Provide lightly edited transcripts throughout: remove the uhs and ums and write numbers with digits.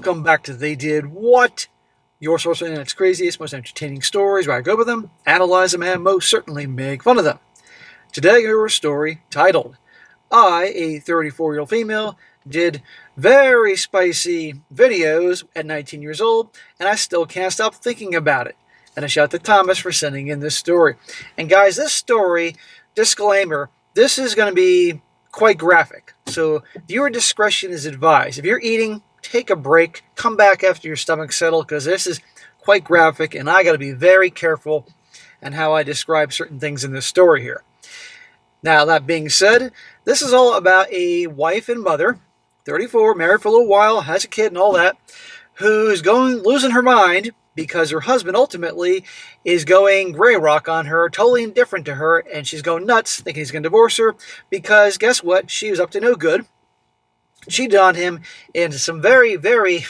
welcome back to They Did What? Your source for the internet's craziest, most entertaining stories where I go over them, analyze them, and most certainly make fun of them. Today, your story titled, I, a 34-year-old female, did very spicy videos at 19 years old, and I still can't stop thinking about it. And a shout out to Thomas for sending in this story. And guys, this story, disclaimer, this is going to be quite graphic. So viewer discretion is advised. If you're eating, take a break, come back after your stomach settles, because this is quite graphic, and I got to be very careful in how I describe certain things in this story here. Now, that being said, this is all about a wife and mother, 34, married for a little while, has a kid and all that, who's losing her mind because her husband ultimately is going gray rock on her, totally indifferent to her, and she's going nuts, thinking he's going to divorce her, because guess what? She was up to no good. Cheated on him in some very, very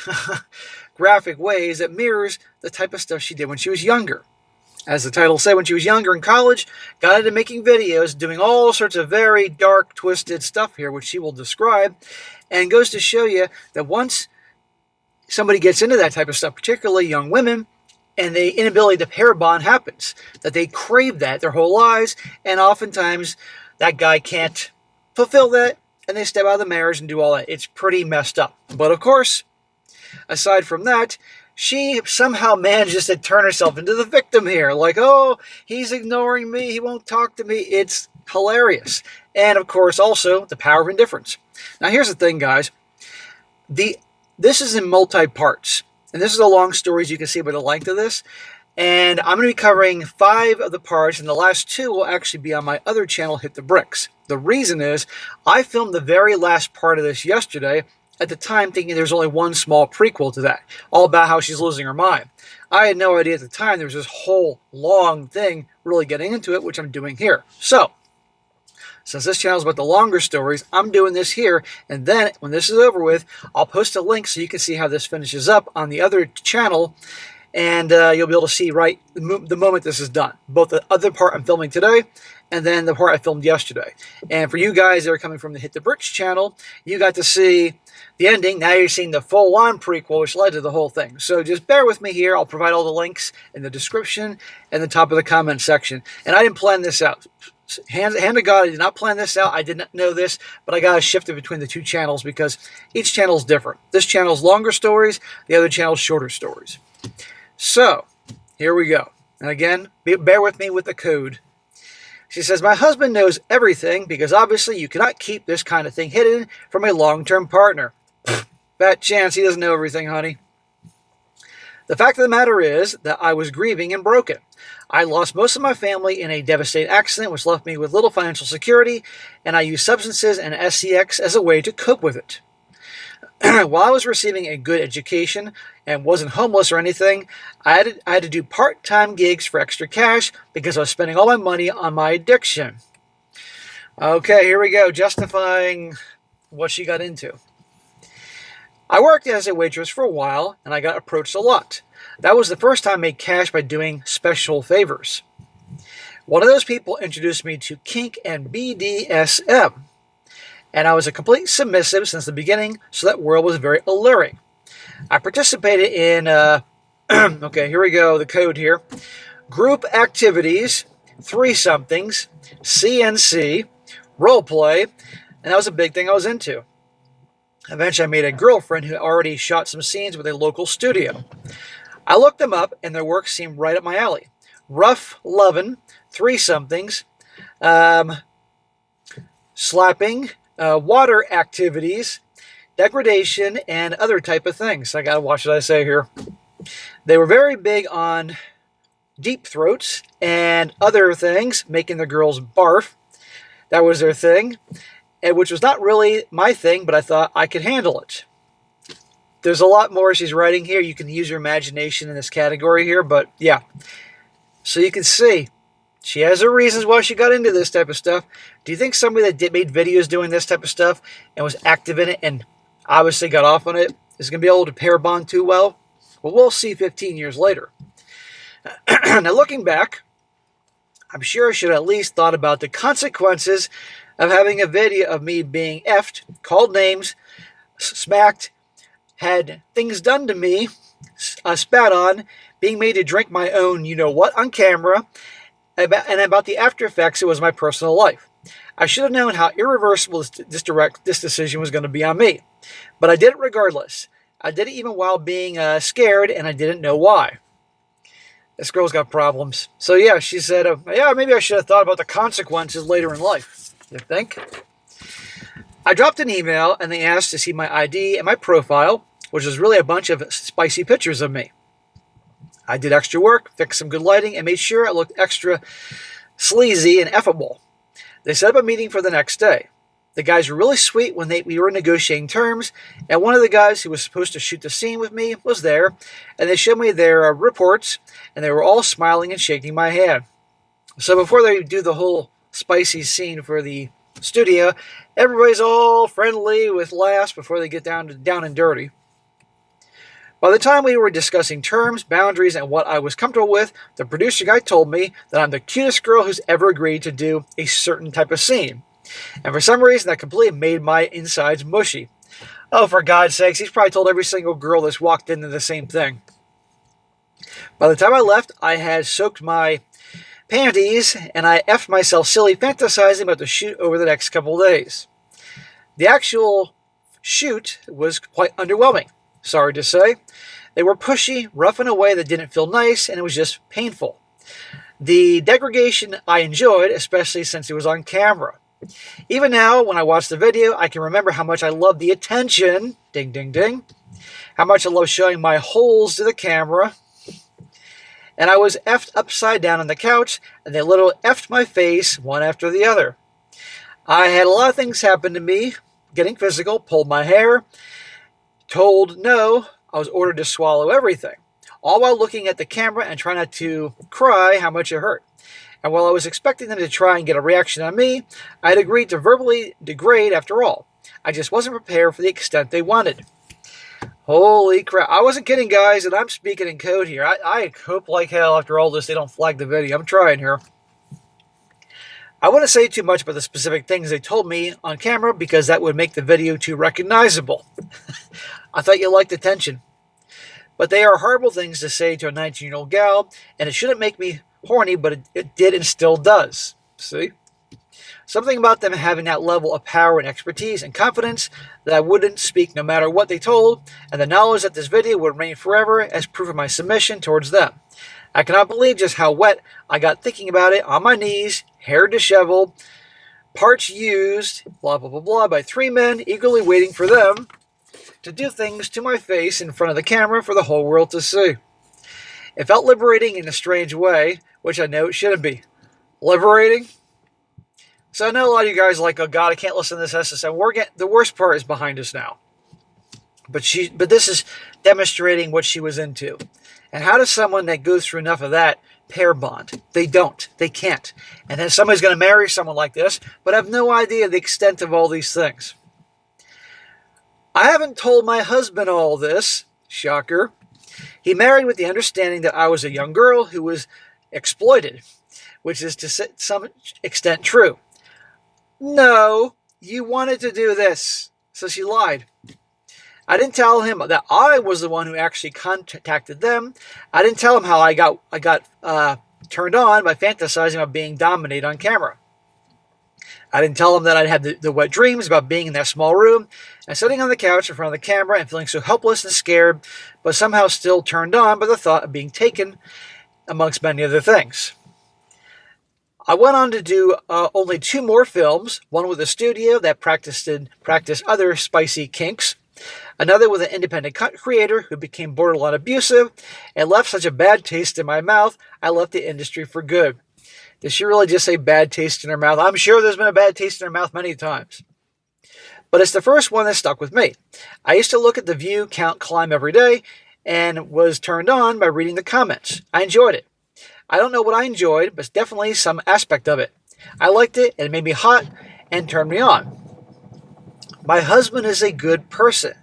graphic ways that mirrors the type of stuff she did when she was younger. As the title said, when she was younger in college, got into making videos, doing all sorts of very dark, twisted stuff here, which she will describe, and goes to show you that once somebody gets into that type of stuff, particularly young women, and the inability to pair bond happens, that they crave that their whole lives, and oftentimes that guy can't fulfill that, and they step out of the marriage and do all that. It's pretty messed up. But of course, aside from that, she somehow manages to turn herself into the victim here. Like, oh, he's ignoring me. He won't talk to me. It's hilarious. And of course, also the power of indifference. Now, here's the thing, guys. This is in multi-parts. And this is a long story, as you can see by the length of this. And I'm going to be covering 5 of the parts, and the last 2 will actually be on my other channel, Hit the Bricks. The reason is, I filmed the very last part of this yesterday, at the time thinking there's only one small prequel to that, all about how she's losing her mind. I had no idea at the time there was this whole long thing really getting into it, which I'm doing here. So, since this channel is about the longer stories, I'm doing this here, and then when this is over with, I'll post a link so you can see how this finishes up on the other channel, and you'll be able to see right the moment this is done. Both the other part I'm filming today, and then the part I filmed yesterday. And for you guys that are coming from the Hit the Bricks channel, you got to see the ending. Now you're seeing the full-on prequel, which led to the whole thing. So just bear with me here. I'll provide all the links in the description and the top of the comment section. And I didn't plan this out. Hand to God, I did not plan this out. I did not know this, but I got to shift it between the 2 channels because each channel is different. This channel is longer stories. The other channel is shorter stories. So, here we go. And again, bear with me with the code. She says, my husband knows everything because obviously you cannot keep this kind of thing hidden from a long-term partner. Fat chance he doesn't know everything, honey. The fact of the matter is that I was grieving and broken. I lost most of my family in a devastating accident which left me with little financial security, and I used substances and SCX as a way to cope with it. While I was receiving a good education and wasn't homeless or anything, I had to do part-time gigs for extra cash because I was spending all my money on my addiction. Okay, here we go, justifying what she got into. I worked as a waitress for a while, and I got approached a lot. That was the first time I made cash by doing special favors. One of those people introduced me to kink and BDSM. And I was a complete submissive since the beginning, so that world was very alluring. I participated in, okay, here we go, the code here. Group activities, 3-somethings, CNC, roleplay, and that was a big thing I was into. Eventually I made a girlfriend who already shot some scenes with a local studio. I looked them up, and their work seemed right up my alley. Rough lovin', 3-somethings, slapping, water activities, degradation, and other type of things. I gotta watch what I say here. They were very big on deep throats and other things, making the girls barf. That was their thing, and which was not really my thing, but I thought I could handle it. There's a lot more she's writing here. You can use your imagination in this category here, but yeah. So you can see, she has her reasons why she got into this type of stuff. Do you think somebody that made videos doing this type of stuff and was active in it and obviously got off on it is going to be able to pair bond too well? Well, we'll see 15 years later. Now, looking back, I'm sure I should have at least thought about the consequences of having a video of me being effed, called names, smacked, had things done to me, spat on, being made to drink my own you-know-what on camera, and about the after effects it was my personal life. I should have known how irreversible this decision was going to be on me. But I did it regardless. I did it even while being scared, and I didn't know why. This girl's got problems. So yeah, she said, yeah, maybe I should have thought about the consequences later in life. You think? I dropped an email, and they asked to see my ID and my profile, which was really a bunch of spicy pictures of me. I did extra work, fixed some good lighting, and made sure I looked extra sleazy and effable. They set up a meeting for the next day. The guys were really sweet when we were negotiating terms, and one of the guys who was supposed to shoot the scene with me was there, and they showed me their reports, and they were all smiling and shaking my hand. So before they do the whole spicy scene for the studio, everybody's all friendly with laughs before they get down and dirty. By the time we were discussing terms, boundaries, and what I was comfortable with, the producer guy told me that I'm the cutest girl who's ever agreed to do a certain type of scene. And for some reason, that completely made my insides mushy. Oh, for God's sakes, he's probably told every single girl that's walked into the same thing. By the time I left, I had soaked my panties, and I effed myself silly fantasizing about the shoot over the next couple of days. The actual shoot was quite underwhelming. Sorry to say. They were pushy, rough in a way that didn't feel nice, and it was just painful. The degradation I enjoyed, especially since it was on camera. Even now, when I watch the video, I can remember how much I love the attention, ding, ding, ding, how much I love showing my holes to the camera, and I was effed upside down on the couch, and they literally effed my face one after the other. I had a lot of things happen to me, getting physical, pulled my hair, told no, I was ordered to swallow everything, all while looking at the camera and trying not to cry how much it hurt. And while I was expecting them to try and get a reaction on me, I had agreed to verbally degrade after all. I just wasn't prepared for the extent they wanted. Holy crap. I wasn't kidding, guys, and I'm speaking in code here. I hope like hell after all this they don't flag the video. I'm trying here. I wouldn't say too much about the specific things they told me on camera because that would make the video too recognizable. I thought you liked attention. But they are horrible things to say to a 19-year-old gal, and it shouldn't make me horny, but it did and still does. See? Something about them having that level of power and expertise and confidence that I wouldn't speak no matter what they told, and the knowledge that this video would remain forever as proof of my submission towards them. I cannot believe just how wet I got thinking about it, on my knees, hair disheveled, parts used, blah, blah, blah, blah, by three men eagerly waiting for them to do things to my face in front of the camera for the whole world to see. It felt liberating in a strange way, which I know it shouldn't be. Liberating? So I know a lot of you guys are like, oh God, I can't listen to this SSM. The worst part is behind us now. But this is demonstrating what she was into. And how does someone that goes through enough of that pair bond? They don't. They can't. And then somebody's going to marry someone like this, but I have no idea the extent of all these things. I haven't told my husband all this. Shocker. He married with the understanding that I was a young girl who was exploited, which is to some extent true. No, you wanted to do this. So she lied. I didn't tell him that I was the one who actually contacted them. I didn't tell him how I got turned on by fantasizing about being dominated on camera. I didn't tell him that I'd had the wet dreams about being in that small room and sitting on the couch in front of the camera and feeling so helpless and scared, but somehow still turned on by the thought of being taken, amongst many other things. I went on to do only 2 more films, one with a studio that practiced other spicy kinks, another with an independent creator who became borderline abusive and left such a bad taste in my mouth, I left the industry for good. Did she really just say bad taste in her mouth? I'm sure there's been a bad taste in her mouth many times. But it's the first one that stuck with me. I used to look at the view count climb every day and was turned on by reading the comments. I enjoyed it. I don't know what I enjoyed, but definitely some aspect of it. I liked it, and it made me hot and turned me on. My husband is a good person,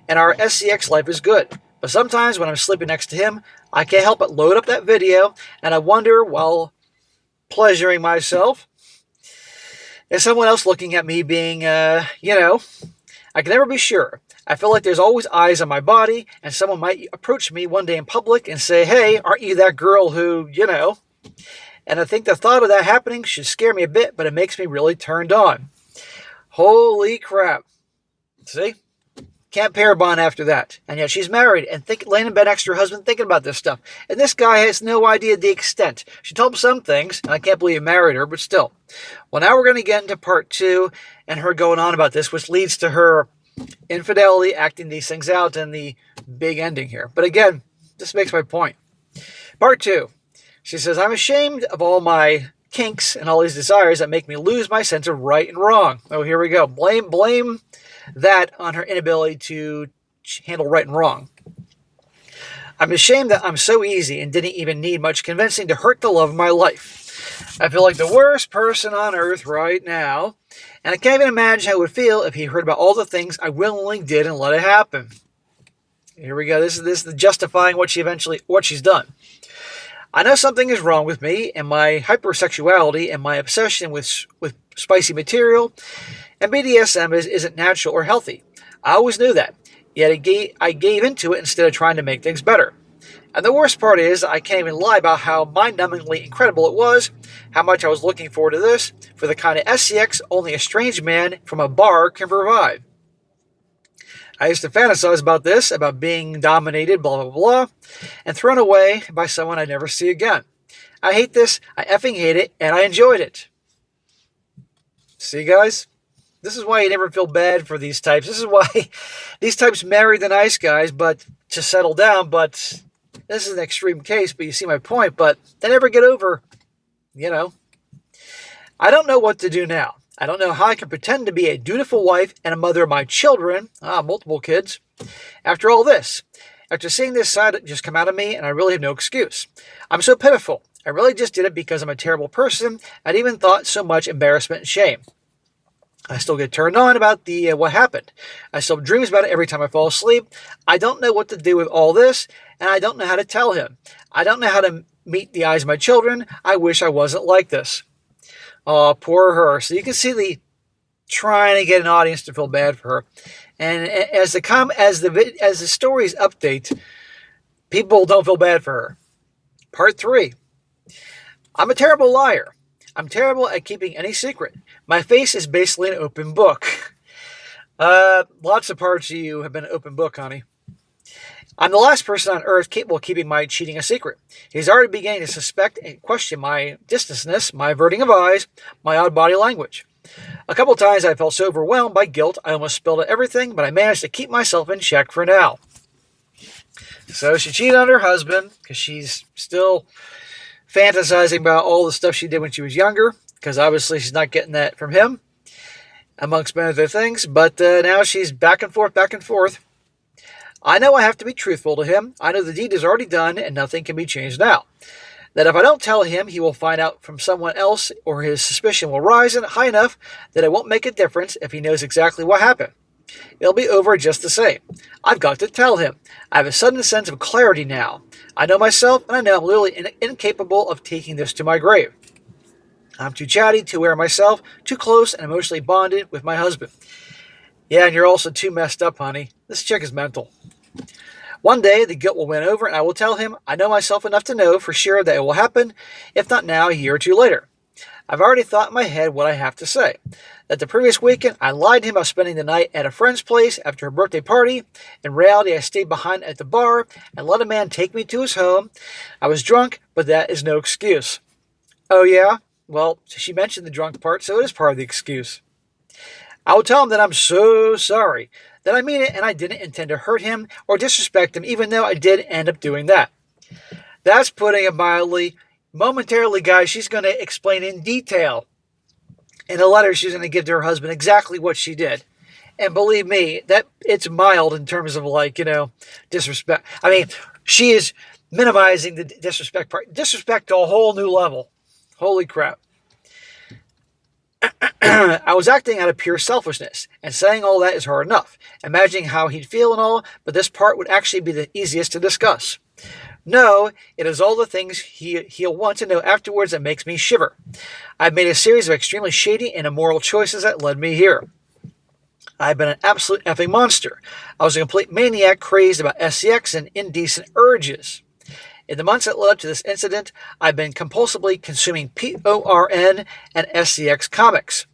and our SCX life is good. But sometimes when I'm sleeping next to him, I can't help but load up that video, and I wonder, while pleasuring myself, is someone else looking at me being, I can never be sure. I feel like there's always eyes on my body, and someone might approach me one day in public and say, hey, aren't you that girl who, And I think the thought of that happening should scare me a bit, but it makes me really turned on. Holy crap. See? Can't pair bond after that. And yet she's married and laying in bed next to her husband thinking about this stuff. And this guy has no idea the extent. She told him some things, and I can't believe he married her, but still. Well, now we're going to get into part 2 and her going on about this, which leads to her infidelity, acting these things out, and the big ending here. But again, this makes my point. Part 2. She says, I'm ashamed of all my kinks and all these desires that make me lose my sense of right and wrong. Oh, here we go. Blame that on her inability to handle right and wrong. I'm ashamed that I'm so easy and didn't even need much convincing to hurt the love of my life. I feel like the worst person on earth right now, and I can't even imagine how it would feel if he heard about all the things I willingly did and let it happen. Here we go. This is the justifying what she's done. I know something is wrong with me and my hypersexuality and my obsession with spicy material, and BDSM isn't natural or healthy. I always knew that, yet I gave into it instead of trying to make things better. And the worst part is I can't even lie about how mind-numbingly incredible it was, how much I was looking forward to this, for the kind of SCX only a strange man from a bar can provide. I used to fantasize about this, about being dominated, blah, blah, blah, and thrown away by someone I'd never see again. I hate this, I effing hate it, and I enjoyed it. See, guys? This is why you never feel bad for these types. This is why these types marry the nice guys, but to settle down, but this is an extreme case, but you see my point, but they never get over, I don't know what to do now. I don't know how I can pretend to be a dutiful wife and a mother of my children, multiple kids, after all this. After seeing this side just come out of me, and I really have no excuse. I'm so pitiful. I really just did it because I'm a terrible person. I'd even thought so much embarrassment and shame. I still get turned on about what happened. I still have dreams about it every time I fall asleep. I don't know what to do with all this, and I don't know how to tell him. I don't know how to meet the eyes of my children. I wish I wasn't like this. Oh, poor her. So you can see the trying to get an audience to feel bad for her. And as the stories update, people don't feel bad for her. Part 3. I'm a terrible liar. I'm terrible at keeping any secret. My face is basically an open book. Lots of parts of you have been an open book, honey. I'm the last person on earth capable of keeping my cheating a secret. He's already beginning to suspect and question my distanceness, my averting of eyes, my odd body language. A couple times I felt so overwhelmed by guilt I almost spilled everything, but I managed to keep myself in check for now. So she cheated on her husband because she's still fantasizing about all the stuff she did when she was younger, because obviously she's not getting that from him, amongst many other things, but now she's back and forth. I know I have to be truthful to him. I know the deed is already done and nothing can be changed now. That if I don't tell him, he will find out from someone else, or his suspicion will rise high enough that it won't make a difference if he knows exactly what happened. It'll be over just the same. I've got to tell him. I have a sudden sense of clarity now. I know myself, and I know I'm literally incapable of taking this to my grave. I'm too chatty, too aware of myself, too close and emotionally bonded with my husband. Yeah, and you're also too messed up, honey. This chick is mental. One day, the guilt will win over, and I will tell him I know myself enough to know for sure that it will happen, if not now, a year or two later. I've already thought in my head what I have to say. That the previous weekend, I lied to him about spending the night at a friend's place after her birthday party. In reality, I stayed behind at the bar and let a man take me to his home. I was drunk, but that is no excuse. Oh yeah? Well, she mentioned the drunk part, so it is part of the excuse. I will tell him that I'm so sorry, that I mean it and I didn't intend to hurt him or disrespect him, even though I did end up doing that. That's putting it mildly. Momentarily, guys, she's going to explain in detail in a letter she's going to give to her husband exactly what she did. And believe me, that it's mild in terms of disrespect. I mean, she is minimizing the disrespect part. Disrespect to a whole new level. Holy crap. I was acting out of pure selfishness, and saying all that is hard enough. Imagining how he'd feel and all, but this part would actually be the easiest to discuss. No, it is all the things he'll want to know afterwards that makes me shiver. I've made a series of extremely shady and immoral choices that led me here. I've been an absolute effing monster. I was a complete maniac crazed about sex and indecent urges. In the months that led up to this incident, I've been compulsively consuming porn and sex comics.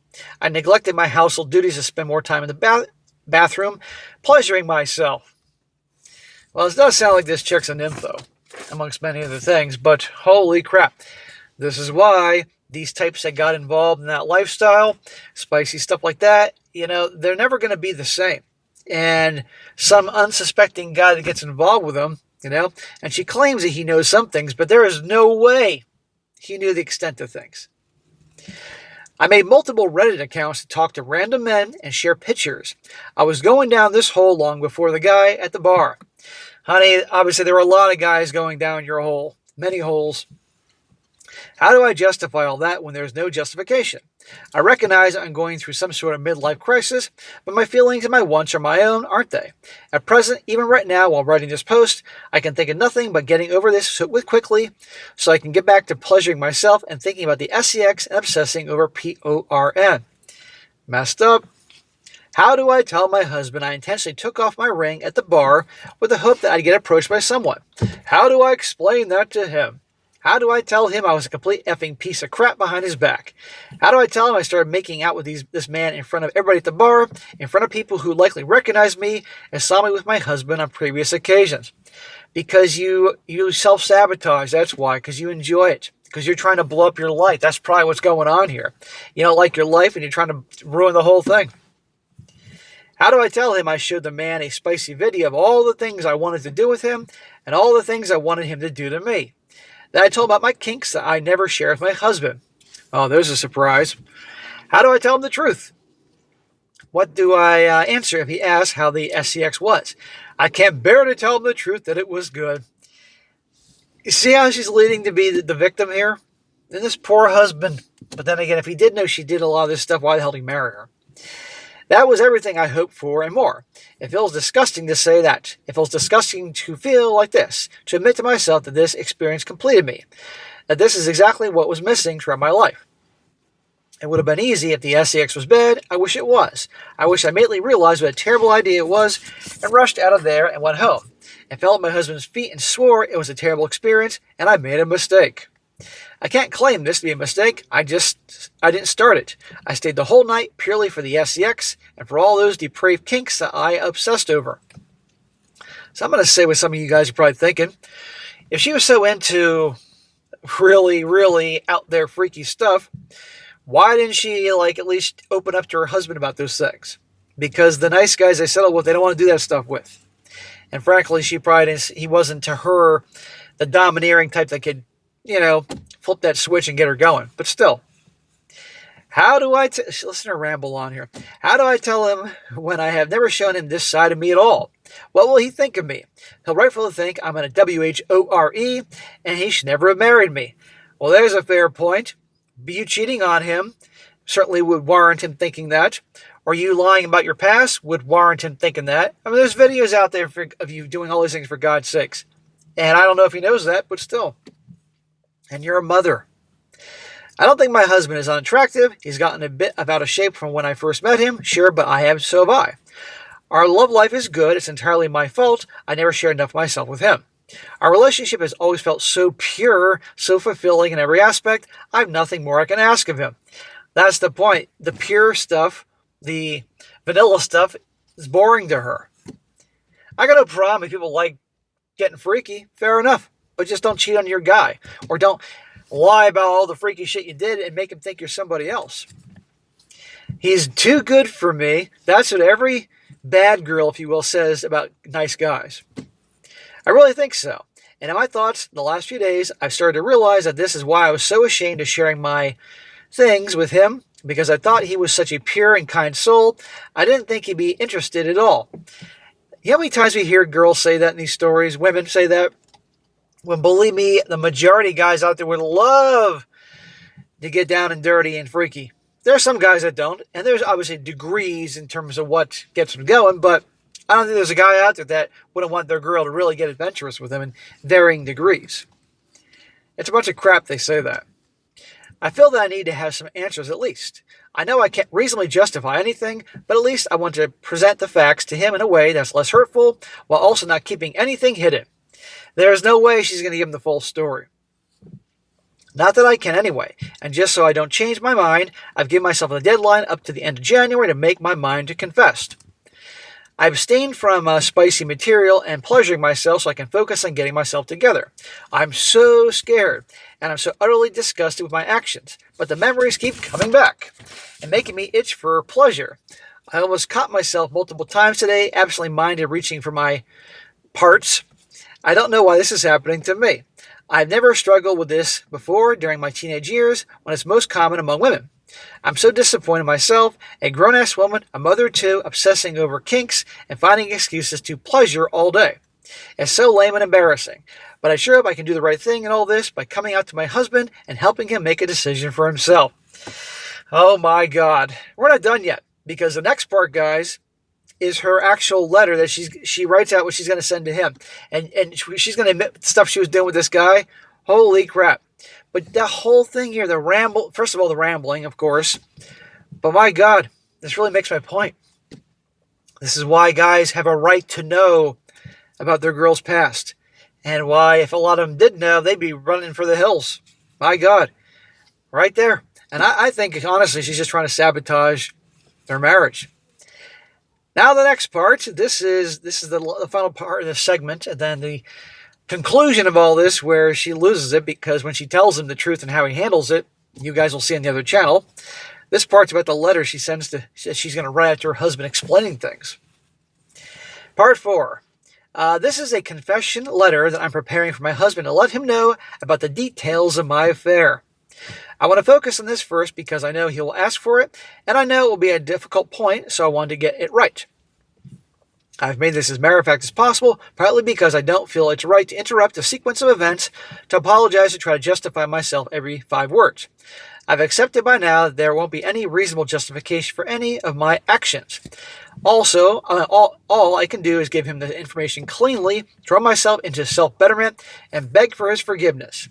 I neglected my household duties to spend more time in the bathroom, pleasuring myself. Well, it does sound like this chick's a nympho, amongst many other things, but holy crap. This is why these types that got involved in that lifestyle, spicy stuff like that, they're never going to be the same. And some unsuspecting guy that gets involved with them, and she claims that he knows some things, but there is no way he knew the extent of things. I made multiple Reddit accounts to talk to random men and share pictures. I was going down this hole long before the guy at the bar. Honey, obviously there were a lot of guys going down your hole, many holes. How do I justify all that when there's no justification? I recognize I'm going through some sort of midlife crisis, but my feelings and my wants are my own, aren't they? At present, even right now while writing this post, I can think of nothing but getting over this quickly so I can get back to pleasuring myself and thinking about the sex and obsessing over porn. Messed up. How do I tell my husband I intentionally took off my ring at the bar with the hope that I'd get approached by someone? How do I explain that to him? How do I tell him I was a complete effing piece of crap behind his back? How do I tell him I started making out with this man in front of everybody at the bar, in front of people who likely recognized me and saw me with my husband on previous occasions? Because you self-sabotage, that's why, because you enjoy it. Because you're trying to blow up your life. That's probably what's going on here. You don't like your life and you're trying to ruin the whole thing. How do I tell him I showed the man a spicy video of all the things I wanted to do with him and all the things I wanted him to do to me? That I told about my kinks that I never share with my husband. Oh, there's a surprise. How do I tell him the truth? What do I answer if he asks how the sex was? I can't bear to tell him the truth that it was good. You see how she's leading to be the victim here? And this poor husband. But then again, if he did know she did a lot of this stuff, why the hell did he marry her? That was everything I hoped for and more. It feels disgusting to say that. It feels disgusting to feel like this, to admit to myself that this experience completed me, that this is exactly what was missing throughout my life. It would have been easy if the sex was bad. I wish it was. I wish I immediately realized what a terrible idea it was and rushed out of there and went home and fell at my husband's feet and swore it was a terrible experience and I made a mistake. I can't claim this to be a mistake. I didn't start it. I stayed the whole night purely for the sex and for all those depraved kinks that I obsessed over. So I'm going to say what some of you guys are probably thinking. If she was so into really, really out there freaky stuff, why didn't she at least open up to her husband about those things? Because the nice guys they settle with, they don't want to do that stuff with. And frankly, he wasn't to her the domineering type that could, flip that switch and get her going. But still, how do I listen to her ramble on here? How do I tell him when I have never shown him this side of me at all? What will he think of me? He'll rightfully think I'm a WHORE and he should never have married me. Well, there's a fair point. You cheating on him certainly would warrant him thinking that. Or you lying about your past would warrant him thinking that. I mean, there's videos out there of you doing all these things for God's sakes. And I don't know if he knows that, but still. And you're a mother. I don't think my husband is unattractive. He's gotten a bit out of shape from when I first met him. Sure, but so have I. Our love life is good. It's entirely my fault. I never shared enough of myself with him. Our relationship has always felt so pure, so fulfilling in every aspect. I have nothing more I can ask of him. That's the point. The pure stuff, the vanilla stuff, is boring to her. I got no problem if people like getting freaky. Fair enough. But just don't cheat on your guy. Or don't lie about all the freaky shit you did and make him think you're somebody else. He's too good for me. That's what every bad girl, if you will, says about nice guys. I really think so. And in my thoughts, in the last few days, I've started to realize that this is why I was so ashamed of sharing my things with him, because I thought he was such a pure and kind soul. I didn't think he'd be interested at all. You know how many times we hear girls say that in these stories, women say that? When, believe me, the majority of guys out there would love to get down and dirty and freaky. There are some guys that don't, and there's obviously degrees in terms of what gets them going, but I don't think there's a guy out there that wouldn't want their girl to really get adventurous with them in varying degrees. It's a bunch of crap they say that. I feel that I need to have some answers at least. I know I can't reasonably justify anything, but at least I want to present the facts to him in a way that's less hurtful while also not keeping anything hidden. There's no way she's going to give him the full story. Not that I can anyway, and just so I don't change my mind, I've given myself a deadline up to the end of January to make my mind to confess. I abstained from spicy material and pleasuring myself so I can focus on getting myself together. I'm so scared, and I'm so utterly disgusted with my actions, but the memories keep coming back and making me itch for pleasure. I almost caught myself multiple times today, absently minded reaching for my parts. I don't know why this is happening to me. I've never struggled with this before during my teenage years when it's most common among women. I'm so disappointed in myself, a grown-ass woman, a mother too, obsessing over kinks and finding excuses to pleasure all day. It's so lame and embarrassing, but I sure hope I can do the right thing in all this by coming out to my husband and helping him make a decision for himself. Oh my God. We're not done yet, because the next part, guys, is her actual letter that she writes out what she's going to send to him. And she's going to admit the stuff she was doing with this guy. Holy crap. But the whole thing here, first of all, the rambling, of course. But my God, this really makes my point. This is why guys have a right to know about their girl's past. And why, if a lot of them did know, they'd be running for the hills. My God. Right there. And I think, honestly, she's just trying to sabotage their marriage. Now the next part, this is the final part of the segment, and then the conclusion of all this where she loses it because when she tells him the truth and how he handles it, you guys will see on the other channel. This part's about the letter she sends she's going to write out to her husband explaining things. Part 4. This is a confession letter that I'm preparing for my husband to let him know about the details of my affair. I want to focus on this first because I know he will ask for it, and I know it will be a difficult point, so I want to get it right. I've made this as matter-of-fact as possible, partly because I don't feel it's right to interrupt a sequence of events to apologize and try to justify myself every 5 words. I've accepted by now that there won't be any reasonable justification for any of my actions. Also, all I can do is give him the information cleanly, throw myself into self-betterment, and beg for his forgiveness.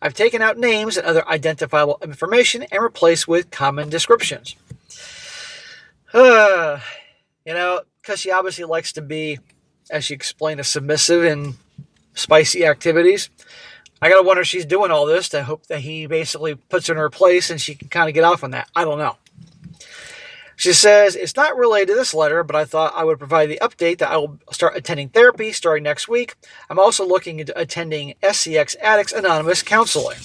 I've taken out names and other identifiable information and replaced with common descriptions. Because she obviously likes to be, as she explained, a submissive in spicy activities. I gotta wonder if she's doing all this to hope that he basically puts her in her place and she can kind of get off on that. I don't know. She says, it's not related to this letter, but I thought I would provide the update that I will start attending therapy starting next week. I'm also looking into attending SCX Addicts Anonymous counseling.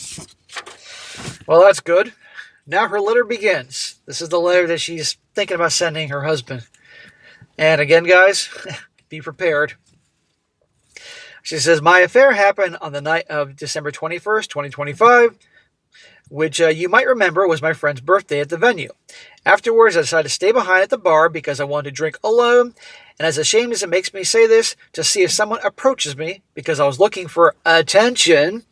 Well, that's good. Now her letter begins. This is the letter that she's thinking about sending her husband. And again, guys, be prepared. She says, my affair happened on the night of December 21st, 2025, which you might remember was my friend's birthday at the venue. Afterwards, I decided to stay behind at the bar because I wanted to drink alone, and as ashamed as it makes me say this, to see if someone approaches me because I was looking for attention.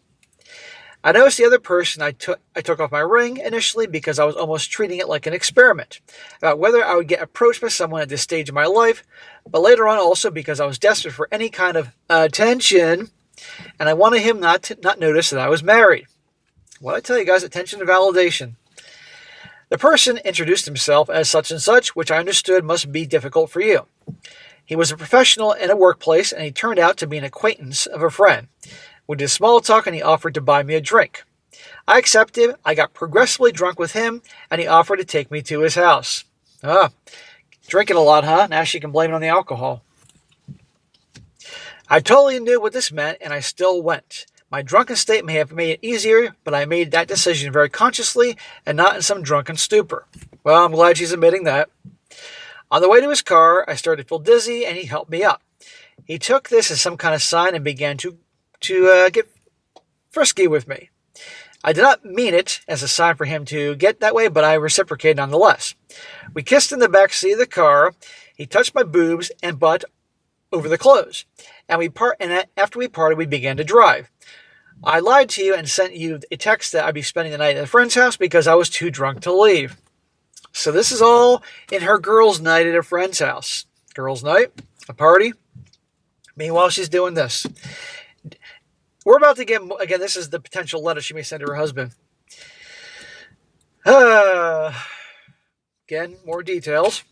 I noticed the other person I took off my ring initially because I was almost treating it like an experiment about whether I would get approached by someone at this stage of my life, but later on also because I was desperate for any kind of attention, and I wanted him not notice that I was married. What I tell you guys, attention and validation. The person introduced himself as such and such, which I understood must be difficult for you. He was a professional in a workplace, and he turned out to be an acquaintance of a friend. We did small talk, and he offered to buy me a drink. I accepted. I got progressively drunk with him, and he offered to take me to his house. Drinking a lot, huh? Now she can blame it on the alcohol. I totally knew what this meant, and I still went. My drunken state may have made it easier, but I made that decision very consciously and not in some drunken stupor. Well, I'm glad she's admitting that. On the way to his car, I started to feel dizzy, and he helped me up. He took this as some kind of sign and began to get frisky with me. I did not mean it as a sign for him to get that way, but I reciprocated nonetheless. We kissed in the back seat of the car. He touched my boobs and butt over the clothes. And after we parted, we began to drive. I lied to you and sent you a text that I'd be spending the night at a friend's house because I was too drunk to leave. So this is all in her girls' night at a friend's house. Girls' night, a party. Meanwhile, she's doing this. We're about to get, again, this is the potential letter she may send to her husband. Again, more details.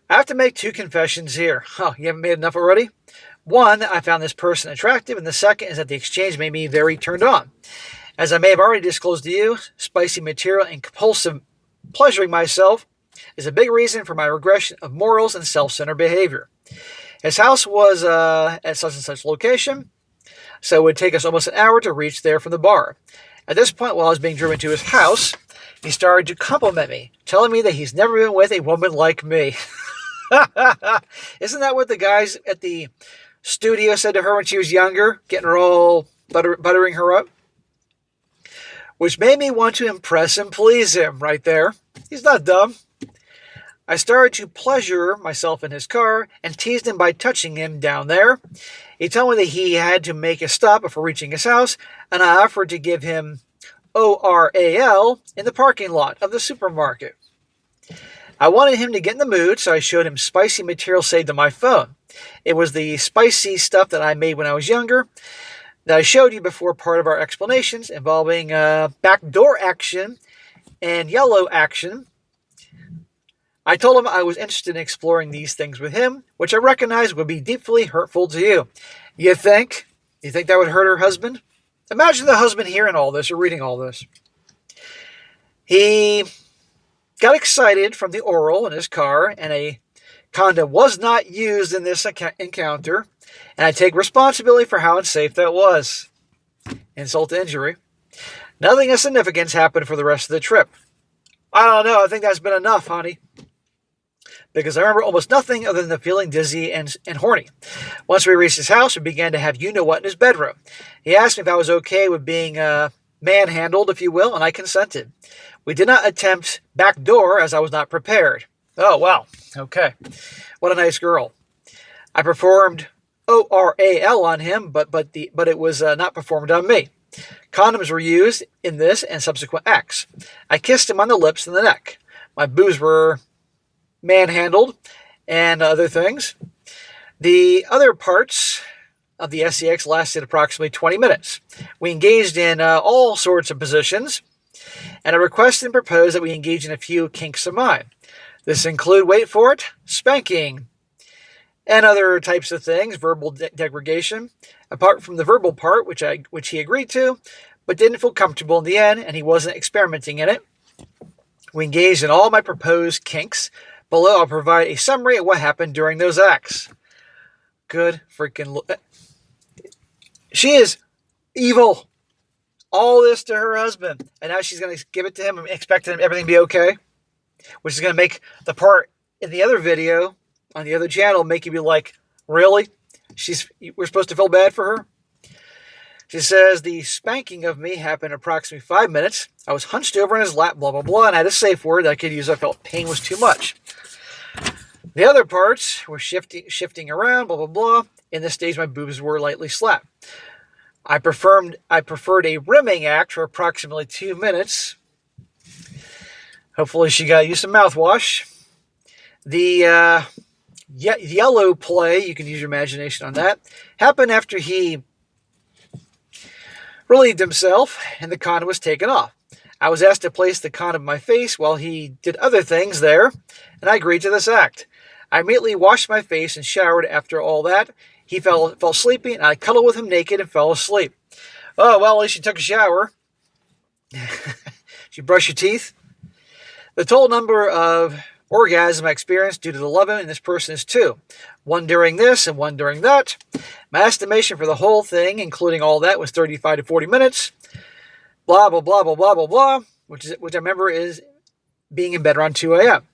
I have to make 2 confessions here. Oh, you haven't made enough already? One, I found this person attractive, and the second is that the exchange made me very turned on. As I may have already disclosed to you, spicy material and compulsive pleasuring myself is a big reason for my regression of morals and self-centered behavior. His house was at such and such location, so it would take us almost an hour to reach there from the bar. At this point, while I was being driven to his house, he started to compliment me, telling me that he's never been with a woman like me. Isn't that what the guys at the studio said to her when she was younger, getting her all buttering her up? Which made me want to impress and please him right there. He's not dumb. I started to pleasure myself in his car and teased him by touching him down there. He told me that he had to make a stop before reaching his house, and I offered to give him ORAL in the parking lot of the supermarket. I wanted him to get in the mood, so I showed him spicy material saved on my phone. It was the spicy stuff that I made when I was younger that I showed you before, part of our explanations, involving backdoor action and yellow action. I told him I was interested in exploring these things with him, which I recognized would be deeply hurtful to you. You think? You think that would hurt her husband? Imagine the husband hearing all this or reading all this. He got excited from the oral in his car, and a condom was not used in this encounter, and I take responsibility for how unsafe that was. Insult to injury. Nothing of significance happened for the rest of the trip. I don't know, I think that's been enough, honey. Because I remember almost nothing other than the feeling dizzy and horny. Once we reached his house, we began to have you-know-what in his bedroom. He asked me if I was okay with being manhandled, if you will, and I consented. We did not attempt backdoor as I was not prepared. Oh, wow. Okay. What a nice girl. I performed ORAL on him, but it was not performed on me. Condoms were used in this and subsequent acts. I kissed him on the lips and the neck. My boobs were manhandled and other things. The other parts of the SEX lasted approximately 20 minutes. We engaged in all sorts of positions, and I requested and proposed that we engage in a few kinks of mine. This include, wait for it, spanking, and other types of things, verbal degradation. Apart from the verbal part, which he agreed to, but didn't feel comfortable in the end, and he wasn't experimenting in it. We engaged in all my proposed kinks. Below, I'll provide a summary of what happened during those acts. Good freaking... She is evil. All this to her husband. And now she's going to give it to him and expect everything to be okay. Which is going to make the part in the other video, on the other channel, make you be like, really? We're supposed to feel bad for her? She says, the spanking of me happened approximately 5 minutes. I was hunched over in his lap, blah, blah, blah, and I had a safe word that I could use. I felt pain was too much. The other parts were shifting around, blah, blah, blah. In this stage, my boobs were lightly slapped. I preferred a rimming act for approximately 2 minutes. Hopefully she got used to mouthwash. The yellow play, you can use your imagination on that, happened after he relieved himself and the condom was taken off. I was asked to place the condom in my face while he did other things there, and I agreed to this act. I immediately washed my face and showered after all that. He fell sleepy, and I cuddled with him naked and fell asleep. Oh, well, at least you took a shower. Did you brush your teeth? The total number of orgasms I experienced due to the loving in this person is 2. One during this and one during that. My estimation for the whole thing, including all that, was 35 to 40 minutes. Blah, blah, blah, blah, blah, blah, blah, which I remember is being in bed around 2 a.m.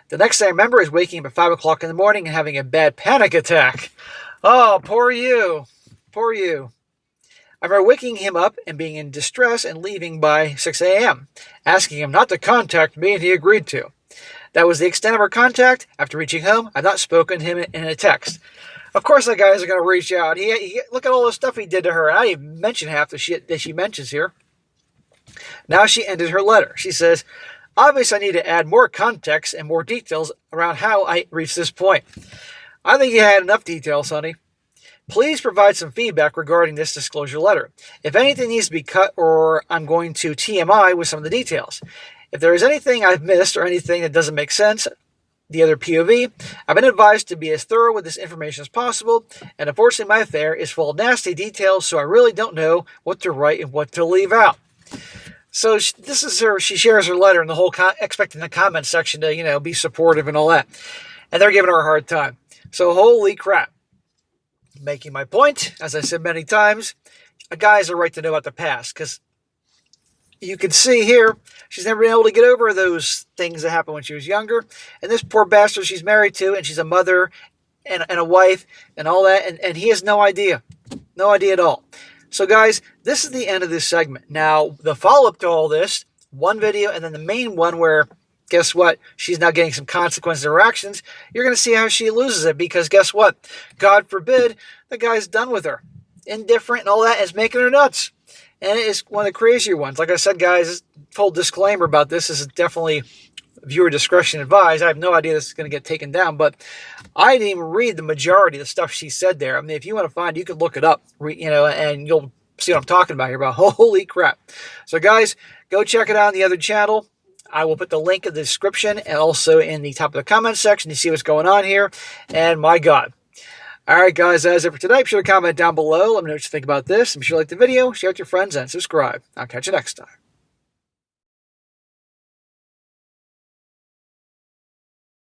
The next thing I remember is waking up at 5 o'clock in the morning and having a bad panic attack. Oh, poor you. Poor you. I remember waking him up and being in distress and leaving by 6 a.m., asking him not to contact me, and he agreed to. That was the extent of our contact. After reaching home, I've not spoken to him in a text. Of course, the guys are going to reach out. Look at all the stuff he did to her. I didn't even mention half the shit that she mentions here. Now she ended her letter. She says, obviously I need to add more context and more details around how I reached this point. I think you had enough details, honey. Please provide some feedback regarding this disclosure letter. If anything needs to be cut, or I'm going to TMI with some of the details. If there is anything I've missed or anything that doesn't make sense, the other POV, I've been advised to be as thorough with this information as possible, and unfortunately my affair is full of nasty details, so I really don't know what to write and what to leave out. So this is her. She shares her letter, and the whole expecting the comment section to, be supportive and all that, and they're giving her a hard time. So holy crap! Making my point, as I said many times, a guy has a right to know about the past, because you can see here, she's never been able to get over those things that happened when she was younger. And this poor bastard she's married to, and she's a mother and a wife and all that, and he has no idea. No idea at all. So guys, this is the end of this segment. Now, the follow-up to all this, one video and then the main one where, guess what? She's now getting some consequences or actions. You're going to see how she loses it, because guess what? God forbid, the guy's done with her. Indifferent and all that is making her nuts. And it is one of the crazier ones. Like I said, guys, full disclaimer about this. This is definitely viewer discretion advised. I have no idea this is going to get taken down, but I didn't even read the majority of the stuff she said there. I mean, if you want to find it, you can look it up, and you'll see what I'm talking about here. About holy crap. So, guys, go check it out on the other channel. I will put the link in the description and also in the top of the comment section to see what's going on here. And my God. All right, guys, that's it for today. Be sure to comment down below. Let me know what you think about this. And be sure to like the video, share it with your friends, and subscribe. I'll catch you next time.